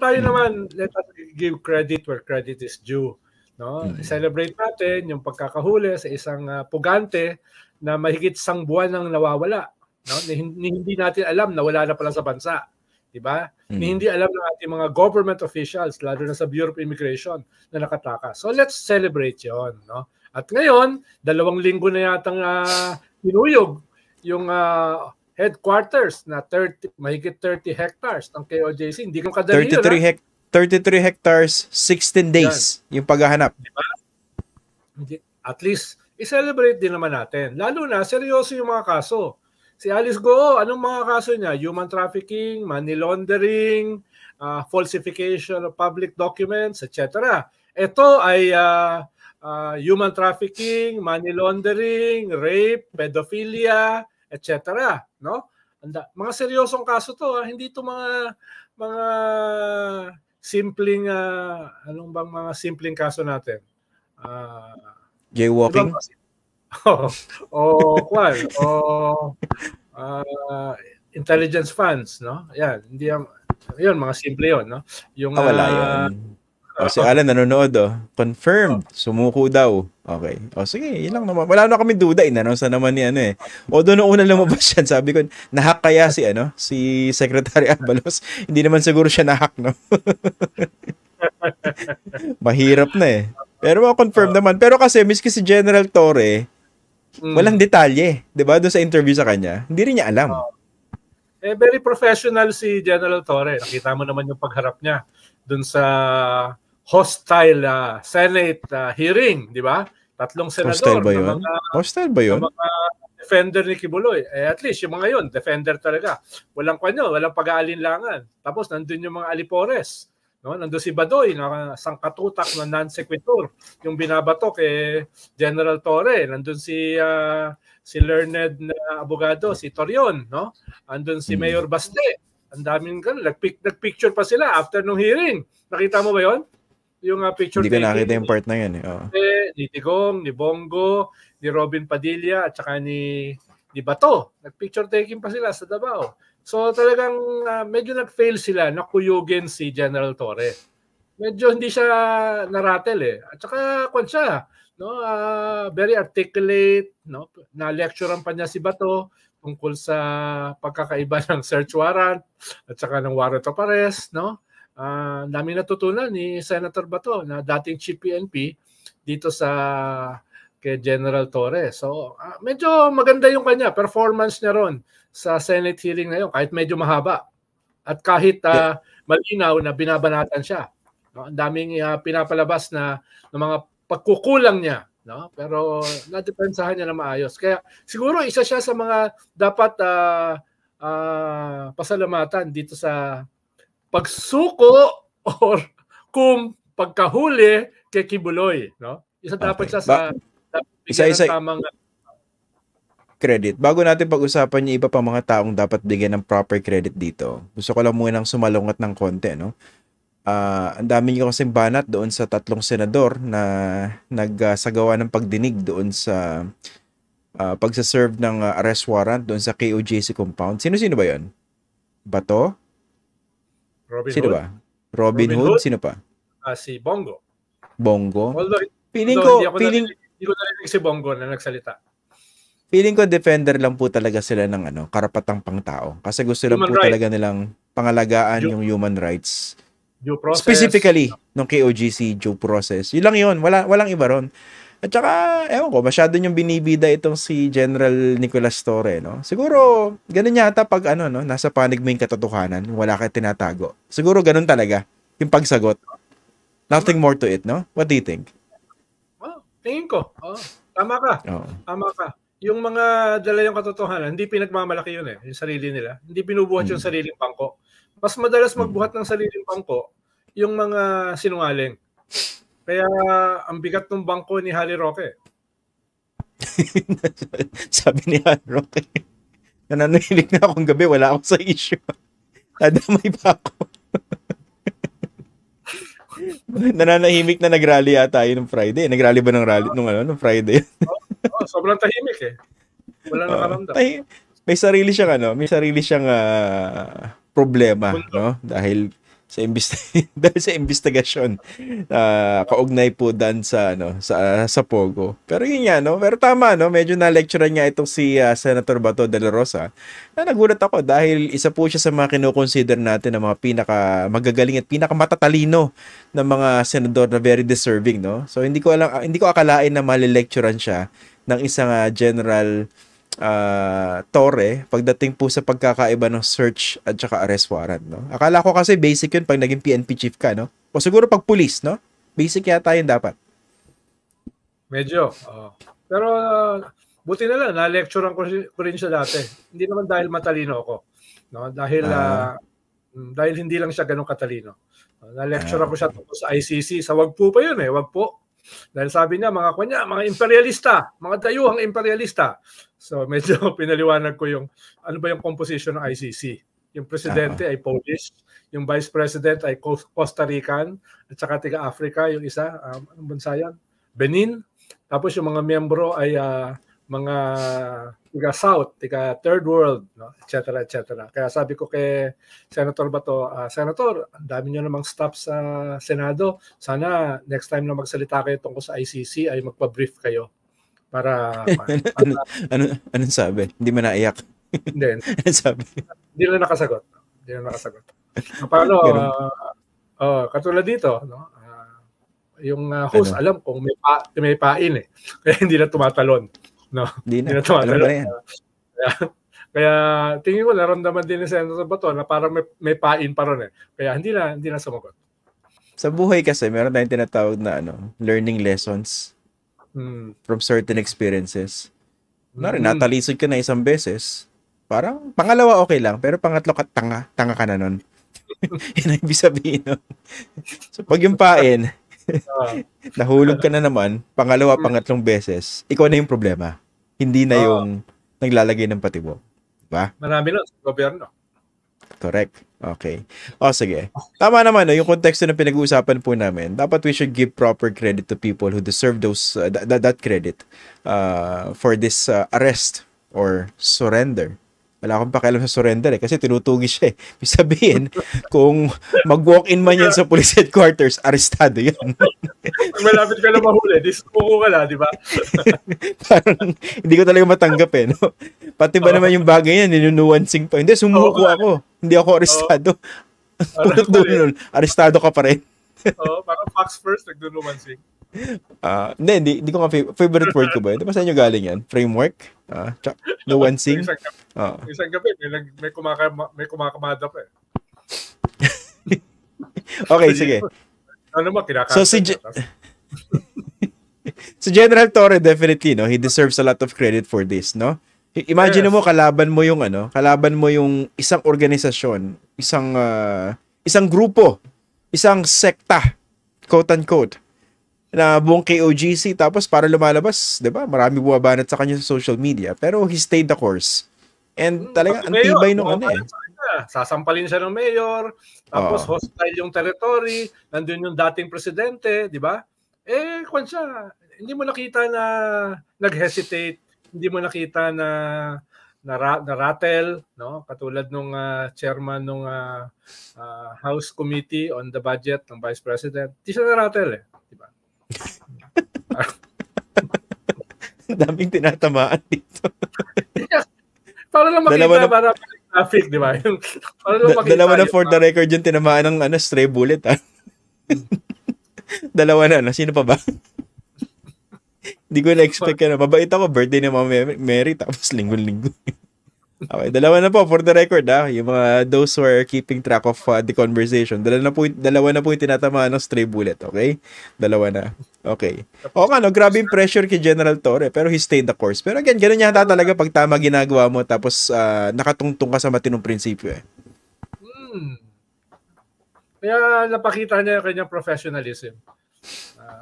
tayo naman, let us give credit where credit is due. No? Celebrate natin yung pagkakahuli sa isang pugante na mahigit 1 buwan nang nawawala. No? Hindi natin alam na wala na pala sa bansa. Diba? Hindi alam ng ating mga government officials, lalo na sa Bureau of Immigration, na nakatakas. So let's celebrate yon. No? At ngayon, 2 linggo na yatang pinuyog yung headquarters na mahigit 30 hectares ng KOJC. Hindi ko kadali 33 hectares, 16 days yung paghahanap. Diba? At least, i-celebrate din naman natin. Lalo na, seryoso yung mga kaso. Si Alice Goo, anong mga kaso niya? Human trafficking, money laundering, falsification of public documents, etc. Ito ay human trafficking, money laundering, rape, pedophilia, etc. No? Mga seryosong kaso to, hindi to mga simpleng anong bang mga simpleng kaso natin? Jaywalking? Intelligence funds, no? Yan, hindi yun, mga simple yun, no? Yung wala yun. Si Alan nanonood, confirmed, sumuko daw. Okay. Sige, yun lang naman. Wala na kami duda, inanonsa naman ni doon nung una lumabas yan, sabi ko, nahack kaya si Secretary Abalos. Hindi naman siguro siya nahack, no? Mahirap na Pero confirm naman. Pero kasi, miski si General Torre, walang detalye, di ba? Doon sa interview sa kanya, hindi rin niya alam. Very professional si General Torre. Nakita mo naman yung pagharap niya doon sa hostile Senate hearing, di ba? 3 senador. Hostile ba yun? Mga defender ni Kibuloy. At least yung mga yun, defender talaga. Walang walang pag-aalinlangan. Tapos nandun yung mga alipores. No? Nandun si Badoy, sangkatutak na non-sequitur. Yung binabato kay General Torre. Nandun si learned na abogado, si Torion. No? Nandun si Mayor Baste. Ang daming ganun. Nag-picture pa sila after nung hearing. Nakita mo ba yun? Yung picture hindi ko nakita yung part na yun. Ni Tigong, ni Bongo, ni Robin Padilla, at saka ni Bato. Nag-picture taking pa sila sa Davao. So talagang medyo nag-fail sila na kuyugin si General Torre. Medyo hindi siya narattle At saka siya, no? Very articulate, no? Na-lecturean pa niya si Bato tungkol sa pagkakaiba ng search warrant at saka ng warrant of arrest, no? Dami natutunan ni Senator Bato na dating Chief PNP dito kay General Torre. So, medyo maganda yung kanya performance niya ron sa Senate hearing na yun, kahit medyo mahaba. At kahit malinaw na binabanatan siya. No? Ang daming pinapalabas na mga pagkukulang niya. No? Pero nadepensahan niya na maayos. Kaya siguro isa siya sa mga dapat pasalamatan dito sa pagsuko or kung pagkahuli kay Kibuloy. No? Isa dapat siya sa isa tamang credit. Bago natin pag-usapan yung iba pang mga taong dapat bigyan ng proper credit dito, gusto ko lang munang sumalungat ng konti. No? Ang dami nyo kasing banat doon sa 3 senador na nagsagawa ng pagdinig doon sa pagsaserve ng arrest warrant doon sa KOJC compound. Sino-sino ba yun? Bato? Sino ba? Robin Hood? Sino pa? Si Bongo. Bongo? Hindi ko narinig si Bongo na nagsalita. Feeling ko defender lang po talaga sila ng karapatang pangtao. Kasi gusto lang po talaga nilang pangalagaan yung human rights. Due process. Specifically, ng KOJC due process. Yun lang yun. Walang iba ron. At saka, ewan ko, masyado yung binibida itong si General Nicolas Torre, no? Siguro, ganun yata pag nasa panig mo yung katotohanan, wala ka tinatago. Siguro ganun talaga, yung pagsagot. Nothing more to it, no? What do you think? Tingin ko. Tama ka. Tama ka. Yung mga dala yung katotohanan, hindi pinagmamalaki yun yung sarili nila. Hindi binubuhat yung sariling pangko. Mas madalas magbuhat ng sariling pangko yung mga sinungaling. Kaya ang bigat ng bangko ni Harry Roque. Sabi ni Harry Roque, nananahilig na akong gabi, wala akong sa issue. Nadamay pa ako. Nananahimik na nag-rally yata yun ng Friday. Nag-rally ba ng rally nung Friday? Sobrang tahimik Wala nakaramdam. May sarili siyang problema, no? Dahil dahil sa investigasyon kaugnay po dan sa sa Pogo. Pero yun nga pero tama medyo na-lecturean nga itong si Senator Bato de la Rosa. Na nagulat ako dahil isa po siya sa mga kino-consider natin na mga pinaka magagaling at pinaka matatalino ng mga senador na very deserving So hindi ko akalain na mali-lecturean siya ng isang general Torre pagdating po sa pagkakaiba ng search at saka arrest warrant Akala ko kasi basic yun pag naging PNP chief ka o siguro pag police basic yata yun dapat. Medyo pero buti na lang na-lecturean ko rin siya dati. Hindi naman dahil matalino ako dahil hindi lang siya ganun katalino. Na-lecturean ko siya tungkol sa ICC sa wag po pa yun wag po. Dahil sabi niya, mga imperialista, mga dayuhang imperialista. So medyo pinaliwanag ko yung ano ba yung composition ng ICC. Yung presidente ay Polish, yung vice president ay Costa Rican, at saka tiga-Africa, yung isa, anong bansa yan? Benin. Tapos yung mga miyembro ay mga tiga-South, tiga-Third World, etc. etc. Kaya sabi ko kay Senator Bato, Senator, ang dami nyo namang staff sa Senado. Sana next time na magsalita kayo tungkol sa ICC ay magpa-brief kayo. Para anong sabi? Hindi mo naiyak? Hindi. Anong sabi? Hindi na nakasagot. Paano? Katulad dito, yung host alam kung may pain kaya hindi na tumatalon. Hindi na tumatalon. Kaya tingin ko naramdaman din ni Senator Bato na parang may pain pa ron Kaya hindi na sumagot. Sa buhay kasi meron tayong tinatawag na learning lessons from certain experiences. Natalisod ka na isang beses, parang pangalawa okay lang, pero pangatlo ka tanga ka na nun. Yan ang ibig sabihin So pag yung pain nahulog ka na naman, pangalawa, pangatlong beses, ikaw na yung problema. Hindi na yung naglalagay ng patibok. Diba? Marami na sa gobyerno. Correct. Okay. Sige. Tama naman, yung konteksto na pinag-uusapan po namin, dapat we should give proper credit to people who deserve that credit for this arrest or surrender. Wala akong pakialam sa surrender kasi tinutugi siya Ibig sabihin, kung mag-walk-in man yan sa police headquarters, arestado yan. Malapit ka na mahuli, dispuko ka na, di ba? Parang, hindi ko talaga matanggap Pati ba naman yung bagay yan, ninunuwansing pa. Hindi, sumuko ako. Hindi ako arestado. Pulot doon, arestado ka pa rin. Parang facts first, nagnunuwansing. Hindi ko nga favorite word ko ba? Di ba sa inyo galing yan? Framework? Nuwansing? Isang gabi, may kumakamada pa Okay, sige. Ano mo, So si General Torre definitely, he deserves a lot of credit for this, Imagine mo kalaban mo yung isang organisasyon, isang grupo, isang sekta, quote unquote, na buong KOGC tapos para lumalabas, 'di ba? Marami bumabanat sa kanya sa social media, pero he stayed the course. And talaga ang tibay nung sasampalin siya ng mayor, tapos hostile yung territory, nandun yung dating presidente, 'di ba? Kung siya, hindi mo nakita na nag-hesitate, hindi mo nakita na rattle, katulad nung chairman nung House Committee on the Budget ng Vice President. Hindi siya na-rattle di ba? Daming tinatamaan dito. Para lang makita, para traffic, di ba? Dalawa na for the record yung tinamaan ng stray bullet, Dalawa na. Sino pa ba? Hindi ko na-expect Mabait ako, birthday ni Mama Mary, tapos linggo-linggo. Okay, dalawa na po for the record yung mga those who are keeping track of the conversation. Dalawa na po yung tinatamaan ng stray bullet, okay? Dalawa na. Okay. Grabe yung pressure kay General Torre, pero he stayed the course. Pero again, ganun yata talaga pag tama ginagawa mo tapos nakatungtong ka sa matinong prinsipyo Kaya napakita niya yung kanyang professionalism.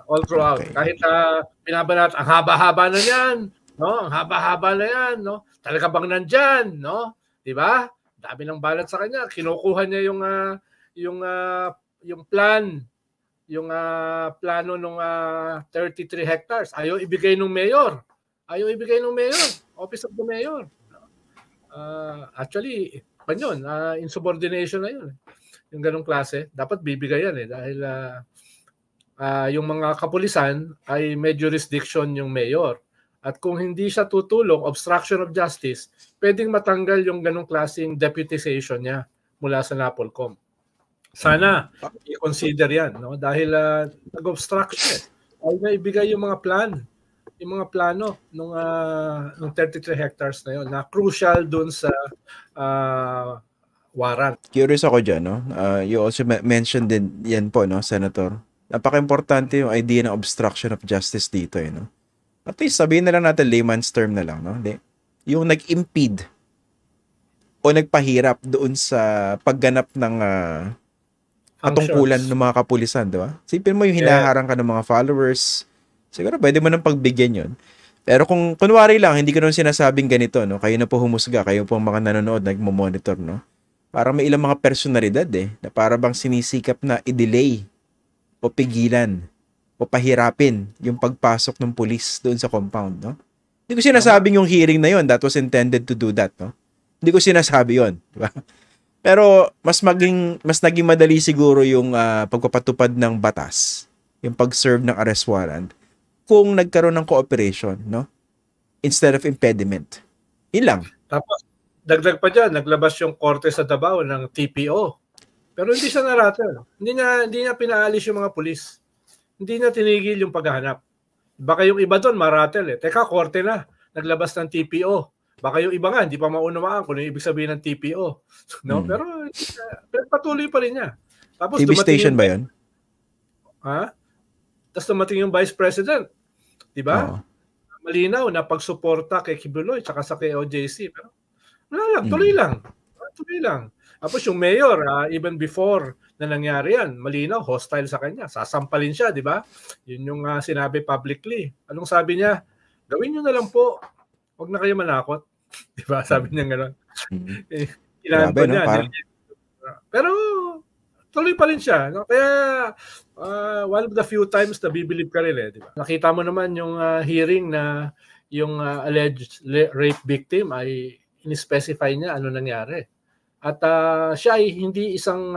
All throughout. Okay. Kahit binabanat, ang haba-haba na yan, Ang haba-haba na yan, Talaga bang nandyan, Di ba? Dami ng balat sa kanya. Kinukuha niya yung plan, yung plano ng 33 hectares. Ayaw ibigay ng mayor. Office of the Mayor. Actually, insubordination na yun. yung ganong klase, dapat bibigay yan dahil yung mga kapulisan ay may jurisdiction yung mayor. At kung hindi siya tutulong, obstruction of justice, pwedeng matanggal yung ganong klaseng deputization niya mula sa NAPOLCOM. Sana i-consider yan, no? Dahil nag-obstruct siya. Ay na ibigay yung mga plano nung 33 hectares na yun na crucial dun sa warrant. Curious ako dyan, no? You also mentioned din yan po, no, Senator? Napaka-importante yung idea ng obstruction of justice dito, no? At least sabihin na lang natin layman's term na lang, no? Yung nag-impede o nagpahirap doon sa pagganap ng katungkulan ng mga kapulisan, di ba? Sipin mo yung hinaharang ka ng mga followers, siguro pwede mo nang pagbigyan yun. Pero kung kunwari lang, hindi ko naman sinasabing ganito, no? Kayo na po humusga, kayo po mga nanonood, nagmo-monitor, no? Parang may ilang mga personalidad na para bang sinisikap na i-delay o pigilan o pahirapin yung pagpasok ng pulis doon sa compound, no? Hindi ko sinasabing yung hearing na yon that was intended to do that, no? Hindi ko sinasabi yon, di ba? Pero mas naging madali siguro yung pagpapatupad ng batas, yung pag-serve ng arrest warrant kung nagkaroon ng cooperation, no? Instead of impediment. Yun lang. Tapos dagdag pa dyan, naglabas yung korte sa Davao ng TPO. Pero hindi siya naratel. Hindi niya pinaalis yung mga pulis. Hindi niya tinigil yung paghahanap. Baka yung iba doon maratel Teka, korte na. Naglabas ng TPO. Baka yung iba nga, hindi pa maunawaan kung ano ibig sabihin ng TPO. No? Pero patuloy pa rin niya. Tapos TV station ba yun? Tapos dumating yung Vice President. Diba? Malinaw na pagsuporta kay Kibuloy tsaka sa kay OJC. Pero wala lang, tuloy lang. Tuloy lang. Tapos yung mayor, even before na nangyari yan, malinaw, hostile sa kanya. Sasampalin siya, di ba? Yun yung sinabi publicly. Anong sabi niya? Gawin nyo na lang po. Huwag na kayo manakot. Di ba? Sabi niya gano'n. Kailangan pa niya. Parang... Pero tuloy pa rin siya. No? Kaya one of the few times na bibilib ka rin di ba? Nakita mo naman yung hearing na yung alleged rape victim ay in-specify niya ano nangyari. At siya ay hindi isang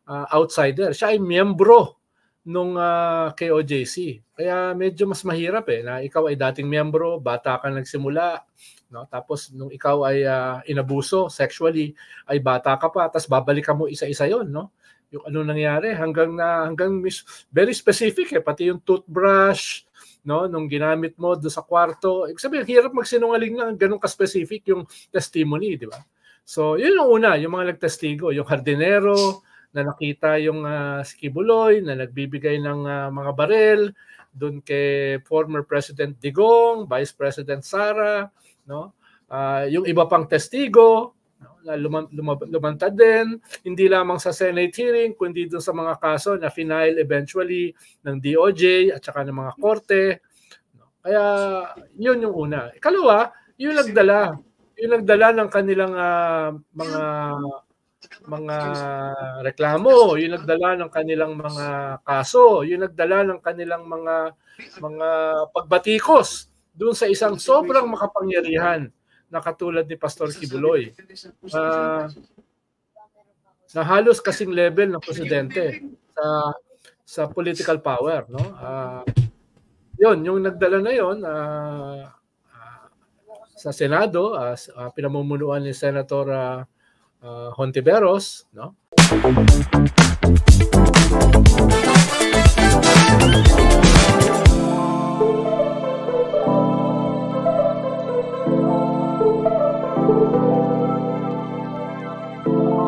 outsider. Siya ay miyembro nung KOJC. Kaya medyo mas mahirap na ikaw ay dating miyembro, bata ka nagsimula, no? Tapos nung ikaw ay inabuso sexually, ay bata ka pa, tapos babalikan mo isa-isa yon, no? Yung ano nangyari hanggang very specific pati yung toothbrush, no, nung ginamit mo do sa kwarto. Ibig sabihin, hirap magsinungaling lang ganun ka-specific yung testimony, di ba? So, yun yung una, yung mga nagtestigo, yung hardinero na nakita yung si Kibuloy na nagbibigay ng mga barel doon kay former President Digong, Vice President Sara, no? Yung iba pang testigo, no, na lumantad din, hindi lamang sa Senate hearing, kundi doon sa mga kaso na final eventually ng DOJ at saka ng mga korte. No? Kaya yun yung una. Ikalawa, yung nagdala ng kanilang mga reklamo, yung nagdala ng kanilang mga kaso, yung nagdala ng kanilang mga pagbatikos doon sa isang sobrang makapangyarihan na katulad ni Pastor Kibuloy. Na halos kasing level ng presidente sa political power, no? Yun, yung nagdala na yun sa Senado, pinamumunuan ni Senator Hontiveros, no?